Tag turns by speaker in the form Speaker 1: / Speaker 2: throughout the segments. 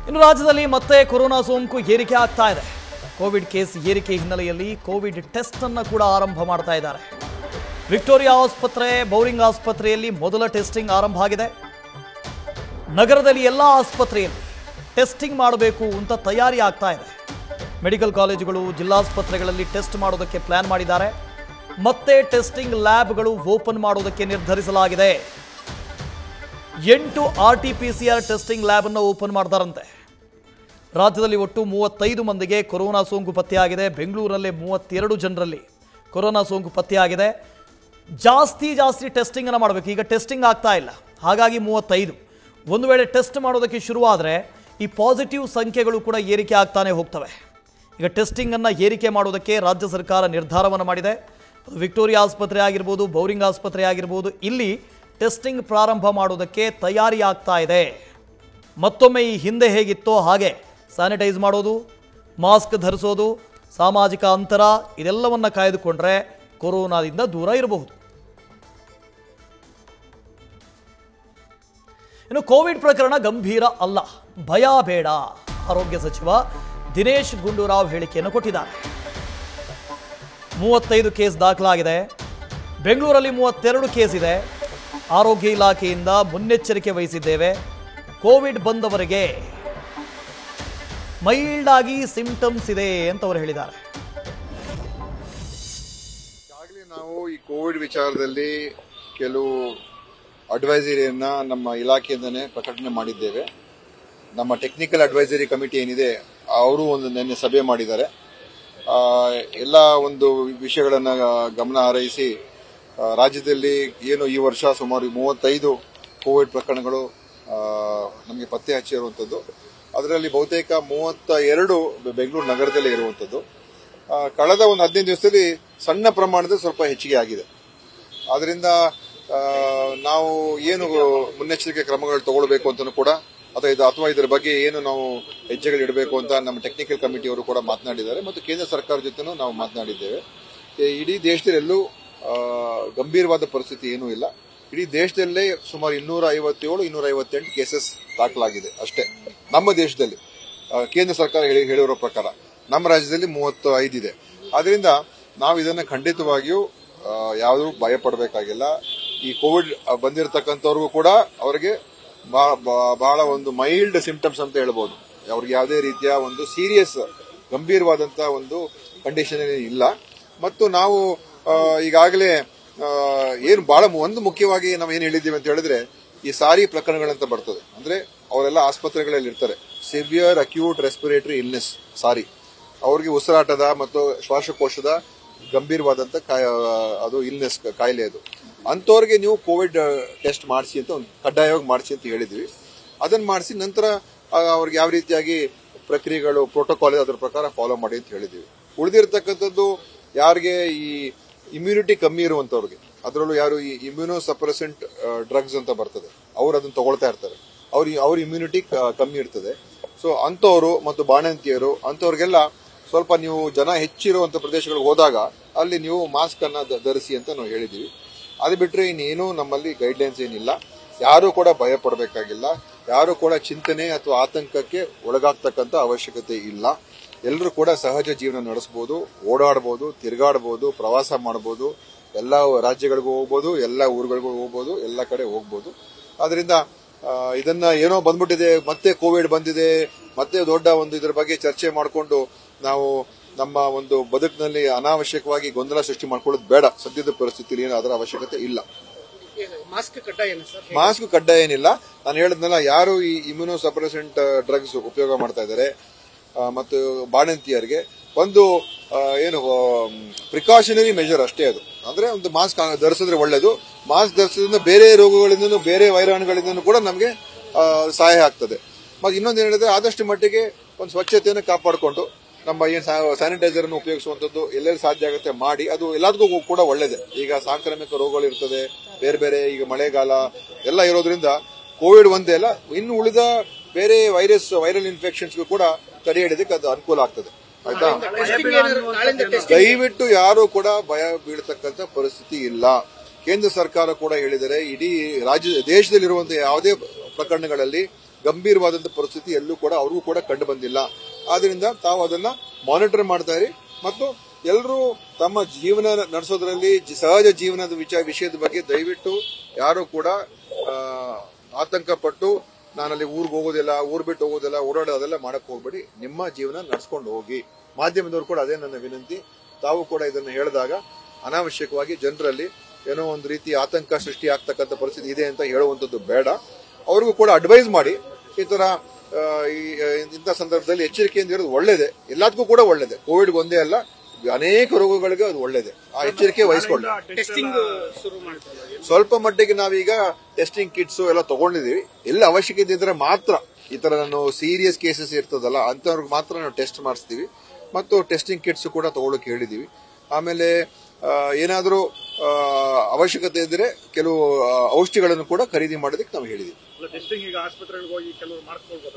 Speaker 1: ಇನ್ನು ರಾಜ್ಯದಲ್ಲಿ ಮತ್ತೆ ಕೊರೋನಾ ಸೋಂಕು ಏರಿಕೆ ಆಗ್ತಾ ಇದೆ. ಕೋವಿಡ್ ಕೇಸ್ ಏರಿಕೆ ಹಿನ್ನೆಲೆಯಲ್ಲಿ ಕೋವಿಡ್ ಟೆಸ್ಟ್ ಅನ್ನು ಕೂಡ ಆರಂಭ ಮಾಡ್ತಾ ಇದ್ದಾರೆ. ವಿಕ್ಟೋರಿಯಾ ಆಸ್ಪತ್ರೆ, ಬೌರಿಂಗ್ ಆಸ್ಪತ್ರೆಯಲ್ಲಿ ಮೊದಲ ಟೆಸ್ಟಿಂಗ್ ಆರಂಭ ಆಗಿದೆ. ನಗರದಲ್ಲಿ ಎಲ್ಲ ಆಸ್ಪತ್ರೆಯಲ್ಲಿ ಟೆಸ್ಟಿಂಗ್ ಮಾಡಬೇಕು ಅಂತ ತಯಾರಿ ಆಗ್ತಾ ಇದೆ. ಮೆಡಿಕಲ್ ಕಾಲೇಜುಗಳು, ಜಿಲ್ಲಾಸ್ಪತ್ರೆಗಳಲ್ಲಿ ಟೆಸ್ಟ್ ಮಾಡೋದಕ್ಕೆ ಪ್ಲಾನ್ ಮಾಡಿದ್ದಾರೆ. ಮತ್ತೆ ಟೆಸ್ಟಿಂಗ್ ಲ್ಯಾಬ್ಗಳು ಓಪನ್ ಮಾಡೋದಕ್ಕೆ ನಿರ್ಧರಿಸಲಾಗಿದೆ. 8 RT-PCR ಟೆಸ್ಟಿಂಗ್ ಲ್ಯಾಬ್ ಅನ್ನು ಓಪನ್ ಮಾಡ್ತಾರಂತೆ. ರಾಜ್ಯದಲ್ಲಿ ಒಟ್ಟು 35 ಮಂದಿಗೆ ಕೊರೋನಾ ಸೋಂಕು ಪತ್ತೆಯಾಗಿದೆ. ಬೆಂಗಳೂರಲ್ಲಿ 32 ಜನರಲ್ಲಿ ಕೊರೋನಾ ಸೋಂಕು ಪತ್ತೆಯಾಗಿದೆ. ಜಾಸ್ತಿ ಟೆಸ್ಟಿಂಗ್ ಅನ್ನು ಮಾಡಬೇಕು. ಈಗ ಟೆಸ್ಟಿಂಗ್ ಆಗ್ತಾ ಇಲ್ಲ, ಹಾಗಾಗಿ 35. ಒಂದು ವೇಳೆ ಟೆಸ್ಟ್ ಮಾಡೋದಕ್ಕೆ ಶುರುವಾದರೆ ಈ ಪಾಸಿಟಿವ್ ಸಂಖ್ಯೆಗಳು ಕೂಡ ಏರಿಕೆ ಆಗ್ತಾನೆ ಹೋಗ್ತವೆ. ಈಗ ಟೆಸ್ಟಿಂಗ್ ಅನ್ನು ಏರಿಕೆ ಮಾಡೋದಕ್ಕೆ ರಾಜ್ಯ ಸರ್ಕಾರ ನಿರ್ಧಾರವನ್ನು ಮಾಡಿದೆ. ವಿಕ್ಟೋರಿಯಾ ಆಸ್ಪತ್ರೆ ಆಗಿರ್ಬೋದು, ಬೌರಿಂಗ್ ಆಸ್ಪತ್ರೆ ಆಗಿರ್ಬೋದು, ಇಲ್ಲಿ ಟೆಸ್ಟಿಂಗ್ ಪ್ರಾರಂಭ ಮಾಡೋದಕ್ಕೆ ತಯಾರಿ ಆಗ್ತಾ ಇದೆ. ಮತ್ತೊಮ್ಮೆ ಈ ಹಿಂದೆ ಹೇಗಿತ್ತೋ ಹಾಗೆ ಸ್ಯಾನಿಟೈಸ್ ಮಾಡೋದು, ಮಾಸ್ಕ್ ಧರಿಸೋದು, ಸಾಮಾಜಿಕ ಅಂತರ ಇದೆಲ್ಲವನ್ನು ಕಾಯ್ದುಕೊಂಡ್ರೆ ಕೊರೋನಾದಿಂದ ದೂರ ಇರಬಹುದು. ಇನ್ನು ಕೋವಿಡ್ ಪ್ರಕರಣ ಗಂಭೀರ ಅಲ್ಲ, ಭಯ ಬೇಡ, ಆರೋಗ್ಯ ಸಚಿವ ದಿನೇಶ್ ಗುಂಡೂರಾವ್ ಹೇಳಿಕೆಯನ್ನು ಕೊಟ್ಟಿದ್ದಾರೆ. 35 ಕೇಸ್ ದಾಖಲಾಗಿದೆ. ಬೆಂಗಳೂರಲ್ಲಿ 32 ಕೇಸ್ ಇದೆ. ಆರೋಗ್ಯ ಇಲಾಖೆಯಿಂದ ಮುನ್ನೆಚ್ಚರಿಕೆ ವಹಿಸಿದ್ದೇವೆ. ಕೋವಿಡ್ ಬಂದವರಿಗೆ ಮೈಲ್ಡ್ ಆಗಿ ಸಿಂಪ್ಟಮ್ಸ್ ಇದೆ ಅಂತ ಅವರು ಹೇಳಿದ್ದಾರೆ.
Speaker 2: ಈಗಾಗಲೇ ನಾವು ಈ ಕೋವಿಡ್ ವಿಚಾರದಲ್ಲಿ ಕೆಲವು ಅಡ್ವೈಸರಿಯನ್ನ ನಮ್ಮ ಇಲಾಖೆಯಿಂದನೇ ಪ್ರಕಟಣೆ ಮಾಡಿದ್ದೇವೆ. ನಮ್ಮ ಟೆಕ್ನಿಕಲ್ ಅಡ್ವೈಸರಿ ಕಮಿಟಿ ಏನಿದೆ ಅವರು ಒಂದು ನಿನ್ನೆ ಸಭೆ ಮಾಡಿದ್ದಾರೆ. ಎಲ್ಲ ಒಂದು ವಿಷಯಗಳನ್ನ ಗಮನ ಹರಿಸಿ ರಾಜ್ಯದಲ್ಲಿ ಏನು ಈ ವರ್ಷ ಸುಮಾರು 35 ಕೋವಿಡ್ ಪ್ರಕರಣಗಳು ನಮಗೆ ಪತ್ತೆ ಹಚ್ಚಿರುವಂತದ್ದು. ಅದರಲ್ಲಿ ಬಹುತೇಕ 32 ಬೆಂಗಳೂರು ನಗರದಲ್ಲೇ ಇರುವಂತದ್ದು. ಕಳೆದ ಒಂದು 15 ದಿವಸದಲ್ಲಿ ಸಣ್ಣ ಪ್ರಮಾಣದ ಸ್ವಲ್ಪ ಹೆಚ್ಚಿಗೆ ಆಗಿದೆ. ಆದ್ರಿಂದ ನಾವು ಏನು ಮುನ್ನೆಚ್ಚರಿಕೆ ಕ್ರಮಗಳು ತಗೊಳ್ಬೇಕು ಅಂತಲೂ ಕೂಡ ಅಥವಾ ಇದರ ಬಗ್ಗೆ ಏನು ನಾವು ಹೆಜ್ಜೆಗಳು ಇಡಬೇಕು ಅಂತ ನಮ್ಮ ಟೆಕ್ನಿಕಲ್ ಕಮಿಟಿಯವರು ಕೂಡ ಮಾತನಾಡಿದ್ದಾರೆ ಮತ್ತು ಕೇಂದ್ರ ಸರ್ಕಾರ ಜೊತೆನೂ ನಾವು ಮಾತನಾಡಿದ್ದೇವೆ. ಇಡೀ ದೇಶದಲ್ಲಿ ಎಲ್ಲೂ ಗಂಭೀರವಾದ ಪರಿಸ್ಥಿತಿ ಏನೂ ಇಲ್ಲ. ಇಡೀ ದೇಶದಲ್ಲೇ ಸುಮಾರು 257-258 ಕೇಸಸ್ ದಾಖಲಾಗಿದೆ ಅಷ್ಟೇ ನಮ್ಮ ದೇಶದಲ್ಲಿ. ಕೇಂದ್ರ ಸರ್ಕಾರ ಹೇಳಿರೋ ಪ್ರಕಾರ ನಮ್ಮ ರಾಜ್ಯದಲ್ಲಿ 35 ಇದೆ. ಆದ್ರಿಂದ ನಾವು ಇದನ್ನ ಖಂಡಿತವಾಗಿಯೂ ಯಾವುದೂ ಭಯ ಪಡಬೇಕಾಗಿಲ್ಲ. ಈ ಕೋವಿಡ್ ಬಂದಿರತಕ್ಕಂಥವ್ರಿಗೂ ಕೂಡ ಅವರಿಗೆ ಬಹಳ ಒಂದು ಮೈಲ್ಡ್ ಸಿಂಪ್ಟಮ್ಸ್ ಅಂತ ಹೇಳ್ಬೋದು. ಅವ್ರಿಗೆ ಯಾವುದೇ ರೀತಿಯ ಒಂದು ಸೀರಿಯಸ್ ಗಂಭೀರವಾದಂತಹ ಒಂದು ಕಂಡೀಷನ್ ಇಲ್ಲ. ಮತ್ತು ನಾವು ಈಗಾಗಲೇ ಏನು ಬಹಳ ಒಂದು ಮುಖ್ಯವಾಗಿ ನಾವು ಏನು ಹೇಳಿದ್ದೀವಿ ಅಂತ ಹೇಳಿದ್ರೆ, ಈ ಸಾರಿ ಪ್ರಕರಣಗಳಂತ ಬರ್ತದೆ, ಅಂದ್ರೆ ಅವರೆಲ್ಲ ಆಸ್ಪತ್ರೆಗಳಲ್ಲಿ ಇರ್ತಾರೆ. ಸಿವಿಯರ್ ಅಕ್ಯೂಟ್ ರೆಸ್ಪಿರೇಟರಿ ಇಲ್ನೆಸ್, ಸಾರಿ, ಅವ್ರಿಗೆ ಉಸಿರಾಟದ ಮತ್ತು ಶ್ವಾಸಕೋಶದ ಗಂಭೀರವಾದಂತ ಅದು ಇಲ್ನೆಸ್ ಕಾಯಿಲೆ. ಅದು ಅಂತವ್ರಿಗೆ ನೀವು ಕೋವಿಡ್ ಟೆಸ್ಟ್ ಮಾಡಿಸಿ ಅಂತ ಒಂದು ಕಡ್ಡಾಯವಾಗಿ ಮಾಡಿಸಿ ಅಂತ ಹೇಳಿದ್ವಿ. ಅದನ್ನ ಮಾಡಿಸಿ ನಂತರ ಅವ್ರಿಗೆ ಯಾವ ರೀತಿಯಾಗಿ ಪ್ರಕ್ರಿಯೆಗಳು ಪ್ರೋಟೋಕಾಲ್ ಅದರ ಪ್ರಕಾರ ಫಾಲೋ ಮಾಡಿ ಅಂತ ಹೇಳಿದ್ವಿ. ಉಳಿದಿರತಕ್ಕಂಥದ್ದು ಯಾರಿಗೆ ಈ ಇಮ್ಯುನಿಟಿ ಕಮ್ಮಿ ಇರುವಂತವ್ರಿಗೆ, ಅದರಲ್ಲೂ ಯಾರು ಈ ಇಮ್ಯುನೋ ಸಪ್ರೆಸೆಂಟ್ ಡ್ರಗ್ಸ್ ಅಂತ ಬರ್ತದೆ, ಅವ್ರು ಅದನ್ನ ತಗೊಳ್ತಾ ಇರ್ತಾರೆ, ಅವ್ರ ಇಮ್ಯುನಿಟಿ ಕಮ್ಮಿ ಇರ್ತದೆ. ಸೊ ಅಂತವರು ಮತ್ತು ಬಾಣಂತಿಯರು ಅಂತವ್ರಿಗೆಲ್ಲ ಸ್ವಲ್ಪ ನೀವು ಜನ ಹೆಚ್ಚಿರುವಂತ ಪ್ರದೇಶಗಳಿಗೆ ಹೋದಾಗ ಅಲ್ಲಿ ನೀವು ಮಾಸ್ಕ್ ಅನ್ನ ಧರಿಸಿ ಅಂತ ನಾವು ಹೇಳಿದೀವಿ. ಅದು ಬಿಟ್ರೆ ಇನ್ನೇನು ನಮ್ಮಲ್ಲಿ ಗೈಡ್ಲೈನ್ಸ್ ಏನಿಲ್ಲ. ಯಾರು ಕೂಡ ಭಯ ಪಡಬೇಕಾಗಿಲ್ಲ. ಯಾರು ಕೂಡ ಚಿಂತನೆ ಅಥವಾ ಆತಂಕಕ್ಕೆ ಒಳಗಾಗ್ತಕ್ಕಂಥ ಅವಶ್ಯಕತೆ ಇಲ್ಲ. ಎಲ್ಲರೂ ಕೂಡ ಸಹಜ ಜೀವನ ನಡೆಸಬಹುದು, ಓಡಾಡಬಹುದು, ತಿರುಗಾಡಬಹುದು, ಪ್ರವಾಸ ಮಾಡಬಹುದು, ಎಲ್ಲ ರಾಜ್ಯಗಳಿಗೂ ಹೋಗ್ಬೋದು, ಎಲ್ಲ ಊರುಗಳಿಗೂ ಹೋಗ್ಬೋದು, ಎಲ್ಲ ಕಡೆ ಹೋಗ್ಬೋದು. ಆದ್ರಿಂದ ಇದನ್ನ ಏನೋ ಬಂದ್ಬಿಟ್ಟಿದೆ, ಮತ್ತೆ ಕೋವಿಡ್ ಬಂದಿದೆ, ಮತ್ತೆ ದೊಡ್ಡ ಒಂದು ಇದರ ಬಗ್ಗೆ ಚರ್ಚೆ ಮಾಡಿಕೊಂಡು ನಾವು ನಮ್ಮ ಒಂದು ಬದುಕಿನಲ್ಲಿ ಅನಾವಶ್ಯಕವಾಗಿ ಗೊಂದಲ ಸೃಷ್ಟಿ ಮಾಡ್ಕೊಳ್ಳೋದು ಬೇಡ. ಸದ್ಯದ ಪರಿಸ್ಥಿತಿಯಲ್ಲಿ ಏನು ಅದರ ಅವಶ್ಯಕತೆ ಇಲ್ಲ. ಮಾಸ್ಕ್ ಕಡ್ಡಾಯ ಏನಿಲ್ಲ. ನಾನು ಹೇಳಿದ್ನಲ್ಲ, ಯಾರು ಈ ಇಮ್ಯುನೋ ಸಪ್ರೆಸೆಂಟ್ ಡ್ರಗ್ಸ್ ಉಪಯೋಗ ಮಾಡ್ತಾ ಇದ್ದಾರೆ ಮತ್ತು ಬಾಣಂತಿಯರಿಗೆ ಒಂದು ಏನು ಪ್ರಿಕಾಷನರಿ ಮೆಜರ್ ಅಷ್ಟೇ ಅದು. ಅಂದ್ರೆ ಒಂದು ಮಾಸ್ಕ್ ಧರಿಸಿದ್ರೆ ಒಳ್ಳೇದು. ಮಾಸ್ಕ್ ಧರಿಸೋದ್ರಿಂದ ಬೇರೆ ರೋಗಗಳಿಂದ, ಬೇರೆ ವೈರಾಣುಗಳಿಂದ ಕೂಡ ನಮಗೆ ಸಹಾಯ ಆಗ್ತದೆ. ಮತ್ತೆ ಇನ್ನೊಂದು ಹೇಳಿದ್ರೆ, ಆದಷ್ಟು ಮಟ್ಟಿಗೆ ಒಂದು ಸ್ವಚ್ಛತೆಯನ್ನು ಕಾಪಾಡಿಕೊಂಡು ನಮ್ಮ ಏನು ಸ್ಯಾನಿಟೈಸರ್ ಅನ್ನು ಉಪಯೋಗಿಸುವಂತದ್ದು ಎಲ್ಲೆಲ್ಲಿ ಸಾಧ್ಯ ಆಗುತ್ತೆ ಮಾಡಿ. ಅದು ಎಲ್ಲದಕ್ಕೂ ಕೂಡ ಒಳ್ಳೇದೆ. ಈಗ ಸಾಂಕ್ರಾಮಿಕ ರೋಗಗಳು ಇರ್ತದೆ, ಬೇರೆ ಬೇರೆ, ಈಗ ಮಳೆಗಾಲ ಎಲ್ಲ ಇರೋದ್ರಿಂದ ಕೋವಿಡ್ ಒಂದೇ ಅಲ್ಲ, ಇನ್ನು ಉಳಿದ ಬೇರೆ ವೈರಲ್ ಇನ್ಫೆಕ್ಷನ್ಸ್ಗೂ ಕೂಡ ತಡೆ ಹಿಡಿದಕ್ಕೆ ಅದು ಅನುಕೂಲ ಆಗ್ತದೆ. ಆಯ್ತಾ? ದಯವಿಟ್ಟು ಯಾರು ಕೂಡ ಭಯ ಬೀಳತಕ್ಕಂಥ ಪರಿಸ್ಥಿತಿ ಇಲ್ಲ. ಕೇಂದ್ರ ಸರ್ಕಾರ ಕೂಡ ಹೇಳಿದರೆ, ಇಡೀ ದೇಶದಲ್ಲಿರುವಂತಹ ಯಾವುದೇ ಪ್ರಕರಣಗಳಲ್ಲಿ ಗಂಭೀರವಾದಂತಹ ಪರಿಸ್ಥಿತಿ ಎಲ್ಲೂ ಕೂಡ ಅವ್ರಿಗೂ ಕೂಡ ಕಂಡು ಬಂದಿಲ್ಲ. ಆದ್ರಿಂದ ತಾವು ಅದನ್ನ ಮಾನಿಟರ್ ಮಾಡ್ತಾ ಇರಿ ಮತ್ತು ಎಲ್ಲರೂ ತಮ್ಮ ಜೀವನ ನಡೆಸೋದ್ರಲ್ಲಿ ಸಹಜ ಜೀವನದ ವಿಷಯದ ಬಗ್ಗೆ ದಯವಿಟ್ಟು ಯಾರು ಕೂಡ ಆತಂಕ ಪಟ್ಟು ನಾನಲ್ಲಿ ಊರಿಗೆ ಹೋಗೋದಿಲ್ಲ, ಊರ್ ಬಿಟ್ಟು ಹೋಗೋದಿಲ್ಲ, ಓಡಾಡೋದೆಲ್ಲ ಮಾಡಕ್ ಹೋಗ್ಬೇಡಿ. ನಿಮ್ಮ ಜೀವನ ನಡೆಸ್ಕೊಂಡು ಹೋಗಿ. ಮಾಧ್ಯಮದವರು ಕೂಡ ಅದೇ ನನ್ನ ವಿನಂತಿ. ತಾವು ಕೂಡ ಇದನ್ನು ಹೇಳಿದಾಗ ಅನಾವಶ್ಯಕವಾಗಿ ಜನರಲ್ಲಿ ಏನೋ ಒಂದು ರೀತಿ ಆತಂಕ ಸೃಷ್ಟಿ ಆಗ್ತಕ್ಕಂಥ ಪರಿಸ್ಥಿತಿ ಇದೆ ಅಂತ ಹೇಳುವಂಥದ್ದು ಬೇಡ. ಅವ್ರಿಗೂ ಕೂಡ ಅಡ್ವೈಸ್ ಮಾಡಿ ಈ ತರ ಇಂಥ ಸಂದರ್ಭದಲ್ಲಿ ಎಚ್ಚರಿಕೆಯಿಂದ ಇರೋದು ಒಳ್ಳೇದೆ. ಎಲ್ಲದಕ್ಕೂ ಕೂಡ ಒಳ್ಳೇದೆ. ಕೋವಿಡ್ ಒಂದೇ ಅಲ್ಲ, ಅನೇಕ ರೋಗಗಳಿಗೆ ಅದು ಒಳ್ಳೇದೆ. ಆ ಎಚ್ಚರಿಕೆ ವಹಿಸ್ಕೊಳ್ಳಿ. ಸ್ವಲ್ಪ ಮಟ್ಟಿಗೆ ನಾವೀಗ ಟೆಸ್ಟಿಂಗ್ ಕಿಟ್ಸ್ ಎಲ್ಲ ತಗೊಂಡಿದೀವಿ. ಎಲ್ಲ ಅವಶ್ಯಕತೆ ಇದ್ರೆ ಮಾತ್ರ ಈ ತರ ಸೀರಿಯಸ್ ಕೇಸಸ್ ಇರ್ತದಲ್ಲ ಅಂತವ್ರಿಗೆ ಮಾತ್ರ ನಾವು ಟೆಸ್ಟ್ ಮಾಡಿಸ್ತೀವಿ ಮತ್ತು ಟೆಸ್ಟಿಂಗ್ ಕಿಟ್ಸ್ ಕೂಡ ತಗೊಳ್ಳೋಕೆ ಹೇಳಿದೀವಿ. ಆಮೇಲೆ ಏನಾದರೂ ಅವಶ್ಯಕತೆ ಇದ್ರೆ ಕೆಲವು ಔಷಧಿಗಳನ್ನು ಕೂಡ ಖರೀದಿ ಮಾಡೋದಕ್ಕೆ ನಾವು ಹೇಳಿದೀವಿ.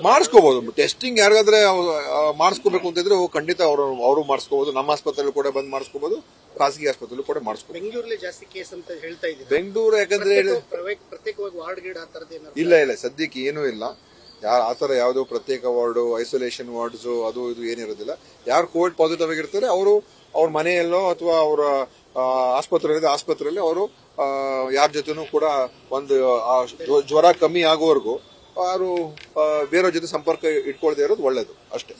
Speaker 2: ಮಾಡಿಸ್ಕೋಬಹುದು. ಟೆಸ್ಟಿಂಗ್ ಯಾರಿಗಾದ್ರೆ ಮಾಡಿಸ್ಕೋಬೇಕು ಅಂತಿದ್ರೆ ಖಂಡಿತ ಅವರು ಮಾಡಿಸ್ಕೋಬಹುದು. ನಮ್ಮ ಆಸ್ಪತ್ರೆಯಲ್ಲಿ ಕೂಡ ಬಂದು ಮಾಡಿಸ್ಕೋಬಹುದು, ಖಾಸಗಿ ಆಸ್ಪತ್ರೆಯಲ್ಲೂ ಕೂಡ ಮಾಡಿಸ್ಕೋಬಹುದು.
Speaker 3: ಬೆಂಗಳೂರಲ್ಲಿ ಜಾಸ್ತಿ ಕೇಸ್ ಅಂತ ಹೇಳ್ತಾ ಇದ್ದೀವಿ.
Speaker 2: ಬೆಂಗಳೂರು ಯಾಕಂದ್ರೆ
Speaker 3: ಪ್ರತ್ಯೇಕವಾಗಿ ವಾರ್ಡ್ ಗೀಡ್ ಆ ತರದ್ದು
Speaker 2: ಇಲ್ಲ ಸದ್ಯಕ್ಕೆ ಏನೂ ಇಲ್ಲ. ಆತರ ಯಾವುದೋ ಪ್ರತ್ಯೇಕ ವಾರ್ಡ್, ಐಸೋಲೇಷನ್ ವಾರ್ಡ್ಸ್ ಅದು ಇದು ಏನಿರೋದಿಲ್ಲ. ಯಾರು ಕೋವಿಡ್ ಪಾಸಿಟಿವ್ ಆಗಿರ್ತಾರೆ ಅವರು ಅವ್ರ ಮನೆಯಲ್ಲೋ ಅಥವಾ ಅವರ ಆಸ್ಪತ್ರೆಯಲ್ಲಿ ಅವರು ಯಾರ ಜೊತೆನೂ ಕೂಡ ಒಂದು ಜ್ವರ ಕಮ್ಮಿ ಆಗೋವರೆಗೂ ಅವರು ಬೇರೆ ಜೊತೆ ಸಂಪರ್ಕ ಇಟ್ಕೊಳ್ಳದೆ ಇರೋದು ಒಳ್ಳೇದು ಅಷ್ಟೇ.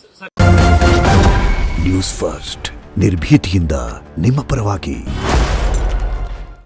Speaker 4: ನ್ಯೂಸ್ ಫಸ್ಟ್ ನಿರ್ಭೀತಿಯಿಂದ ನಿಮ್ಮ ಪರವಾಗಿ.